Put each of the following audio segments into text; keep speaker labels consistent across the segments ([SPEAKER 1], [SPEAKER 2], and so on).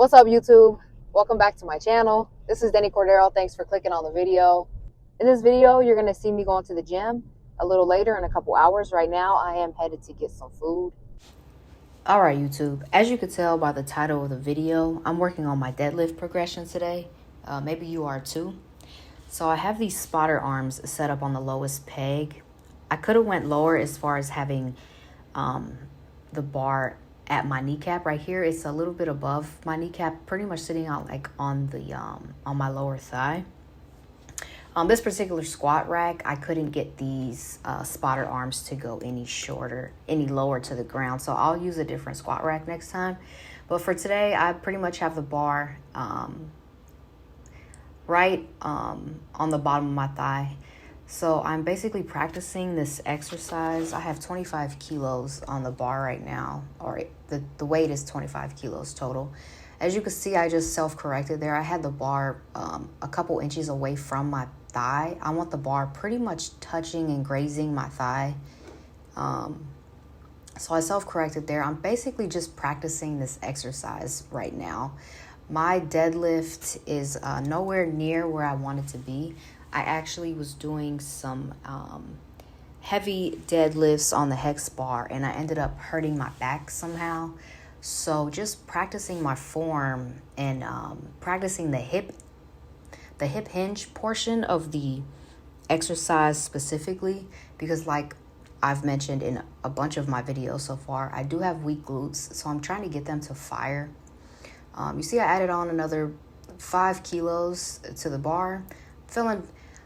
[SPEAKER 1] What's up, YouTube? Welcome back to my channel. This is Denny Cordero. Thanks for clicking on the video. In this video, you're going to see me going to the gym a little later in a couple hours. Right now, I am headed to get some food. Alright, YouTube. As you could tell by the title of the video, I'm working on my deadlift progression today. Maybe you are too. So I have these spotter arms set up on the lowest peg. I could have went lower as far as having the bar at my kneecap right here. It's a little bit above my kneecap, pretty much sitting out like on the on my lower thigh. This particular squat rack, I couldn't get these spotter arms to go any lower to the ground. So I'll use a different squat rack next time. But for today, I pretty much have the bar right on the bottom of my thigh. So I'm basically practicing this exercise. I have 25 kilos on the bar right now, or the weight is 25 kilos total. As you can see, I just self-corrected there. I had the bar a couple inches away from my thigh. I want the bar pretty much touching and grazing my thigh. So I self-corrected there. I'm basically just practicing this exercise right now. My deadlift is nowhere near where I want it to be. I actually was doing some heavy deadlifts on the hex bar, and I ended up hurting my back somehow. So just practicing my form and practicing the hip hinge portion of the exercise specifically, because like I've mentioned in a bunch of my videos so far, I do have weak glutes, so I'm trying to get them to fire. You see I added on another 5 kilos to the bar.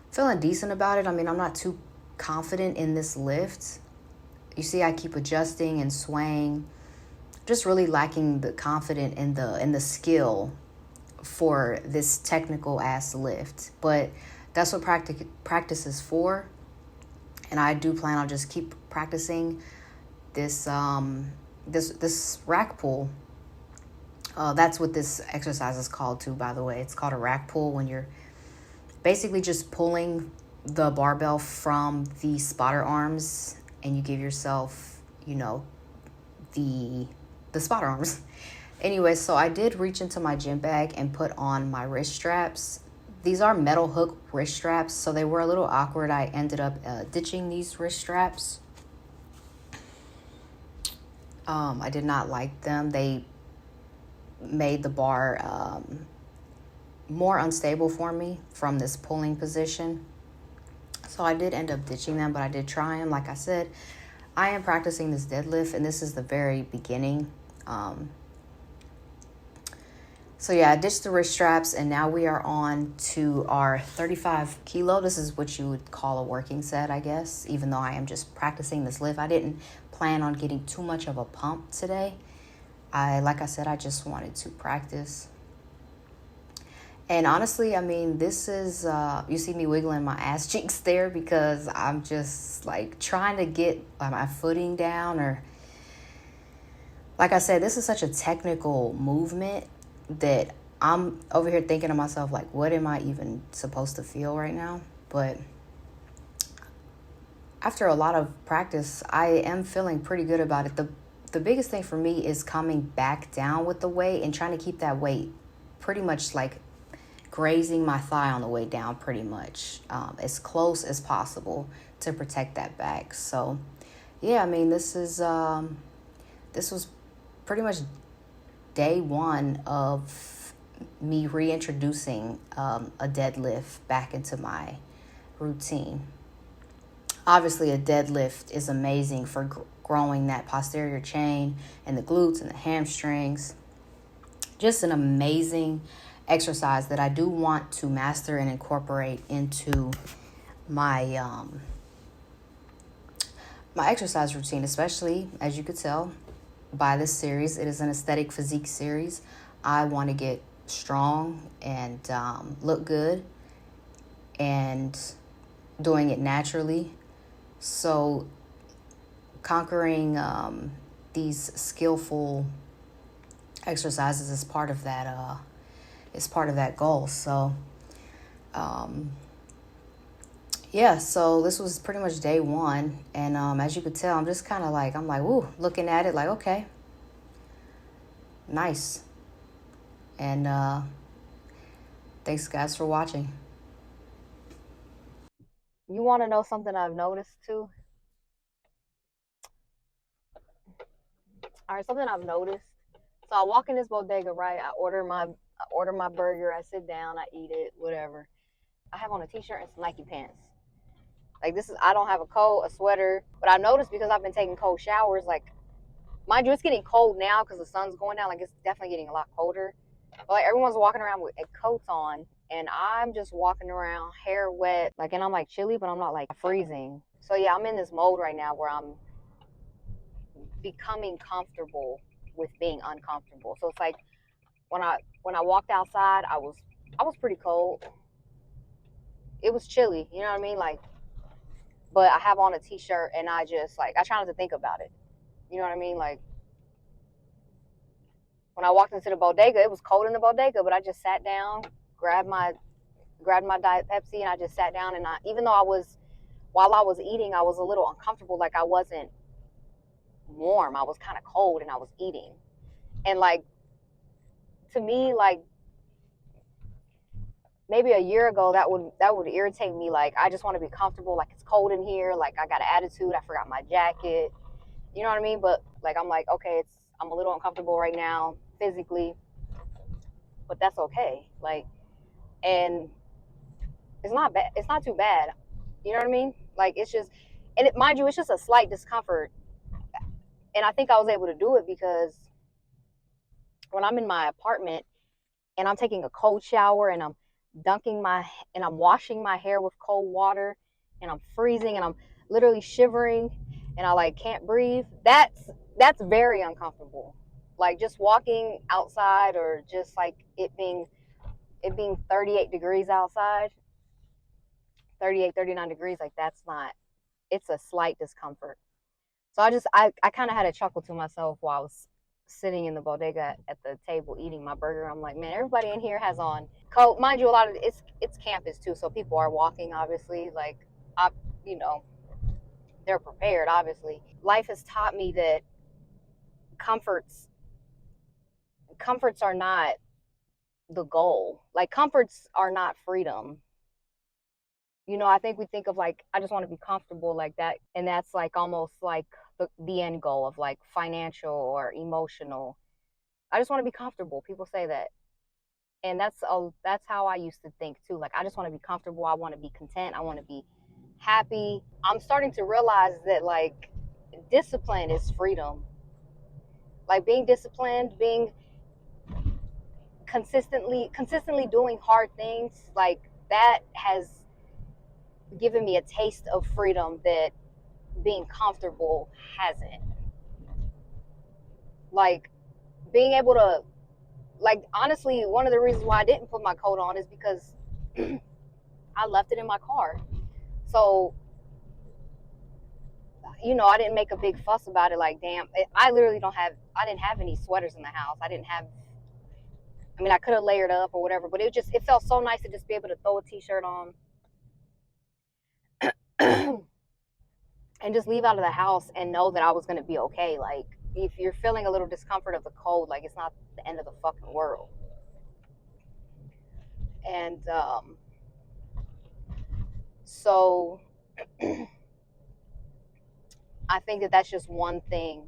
[SPEAKER 1] Feeling decent about it. I mean, I'm not too confident in this lift. You see I keep adjusting and swaying. Just really lacking the confidence in the skill for this technical ass lift. But that's what practice is for. And I do plan on just keep practicing this this rack pull. That's what this exercise is called too, by the way. It's called a rack pull, when you're basically just pulling the barbell from the spotter arms and you give yourself, the spotter arms. Anyway, so I did reach into my gym bag and put on my wrist straps. These are metal hook wrist straps, so they were a little awkward. I ended up ditching these wrist straps. I did not like them. They made the bar more unstable for me from this pulling position. So I did end up ditching them, but I did try them. Like I said, I am practicing this deadlift, and this is the very beginning. So yeah, I ditched the wrist straps, and now we are on to our 35 kilo. This is what you would call a working set, I guess, even though I am just practicing this lift. I didn't plan on getting too much of a pump today. Like I said, I just wanted to practice. And honestly, I mean, this is, you see me wiggling my ass cheeks there because I'm just like trying to get my footing down, or like I said, this is such a technical movement that I'm over here thinking to myself, like, what am I even supposed to feel right now? But after a lot of practice, I am feeling pretty good about it. The biggest thing for me is coming back down with the weight and trying to keep that weight pretty much like grazing my thigh on the way down, pretty much as close as possible to protect that back. So yeah, I mean, this was pretty much day one of me reintroducing a deadlift back into my routine. Obviously, a deadlift is amazing for growing that posterior chain and the glutes and the hamstrings. Just an amazing exercise that I do want to master and incorporate into my my exercise routine, especially, as you could tell by this series, it is an aesthetic physique series. I want to get strong and look good, and doing it naturally. So conquering these skillful exercises is part of that goal. So yeah, so this was pretty much day one, and as you could tell, I'm just kind of like, woo, looking at it like, okay, nice. And thanks, guys, for watching. You want to know something I've noticed too? All right, something I've noticed. So I walk in this bodega, right? I order my burger. I sit down. I eat it. Whatever. I have on a t-shirt and some Nike pants. Like this is. I don't have a coat, a sweater. But I noticed because I've been taking cold showers. Like, mind you, it's getting cold now because the sun's going down. Like it's definitely getting a lot colder. But like everyone's walking around with coats on, and I'm just walking around, hair wet. Like, and I'm like chilly, but I'm not like freezing. So yeah, I'm in this mode right now where I'm becoming comfortable with being uncomfortable. So it's like when I walked outside, I was pretty cold. It was chilly, you know what I mean? Like, but I have on a t-shirt and I just like I try not to think about it. You know what I mean? Like when I walked into the bodega, it was cold in the bodega, but I just sat down, grabbed my Diet Pepsi, and I just sat down. And even though while I was eating, I was a little uncomfortable. Like I wasn't warm. I was kind of cold, and I was eating. And like to me, like maybe a year ago, that would irritate me. Like I just want to be comfortable. Like it's cold in here. Like I got an attitude. I forgot my jacket. You know what I mean? But like I'm like okay, I'm a little uncomfortable right now physically, but that's okay. Like and it's not bad. It's not too bad. You know what I mean? Like it's just, and mind you, it's just a slight discomfort. And I think I was able to do it because when I'm in my apartment and I'm taking a cold shower and I'm dunking my and I'm washing my hair with cold water and I'm freezing and I'm literally shivering and I like can't breathe. That's very uncomfortable. Like just walking outside or just like it being 38 degrees outside, 38, 39 degrees, like that's not, it's a slight discomfort. So I kind of had a chuckle to myself while I was sitting in the bodega at the table eating my burger. I'm like, man, everybody in here has on coat. Mind you, a lot of it's campus too, so people are walking. Obviously, like I, you know, they're prepared. Obviously, life has taught me that comforts comforts are not the goal. Like comforts are not freedom. I think we think of like I just want to be comfortable like that, and that's like almost like the end goal of like financial or emotional. I just want to be comfortable. People say that, and that's how I used to think too. Like I just want to be comfortable. I want to be content. I want to be happy. I'm starting to realize that like discipline is freedom. Like being disciplined, being consistently doing hard things, like that has given me a taste of freedom that being comfortable hasn't. Like being able to, like honestly, one of the reasons why I didn't put my coat on is because I left it in my car. So I didn't make a big fuss about it. Like, damn, I didn't have any sweaters in the house. I mean, I could have layered up or whatever, but it felt so nice to just be able to throw a t-shirt on and just leave out of the house and know that I was going to be okay. Like, if you're feeling a little discomfort of the cold, like, it's not the end of the fucking world. And so I think that that's just one thing.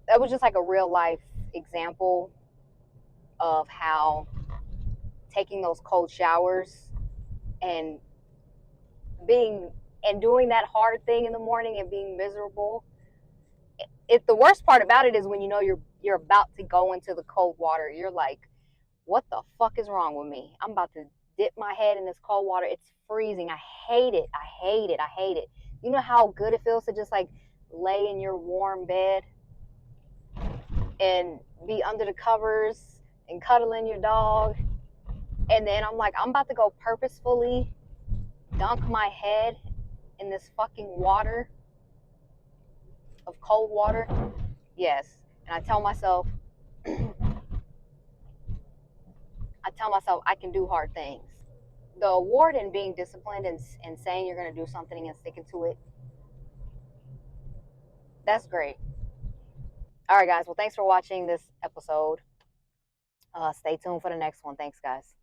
[SPEAKER 1] That was just like a real life example of how taking those cold showers and doing that hard thing in the morning and being miserable. The worst part about it is when you're about to go into the cold water. You're like, what the fuck is wrong with me? I'm about to dip my head in this cold water. It's freezing. I hate it. I hate it. I hate it. You know how good it feels to just like lay in your warm bed and be under the covers and cuddling your dog. And then I'm like, I'm about to go purposefully dunk my head in this fucking water of cold water. Yes. And I tell myself I can do hard things. The award in being disciplined and saying you're going to do something and sticking to it, that's great. All right, guys. Well, thanks for watching this episode. Stay tuned for the next one. Thanks, guys.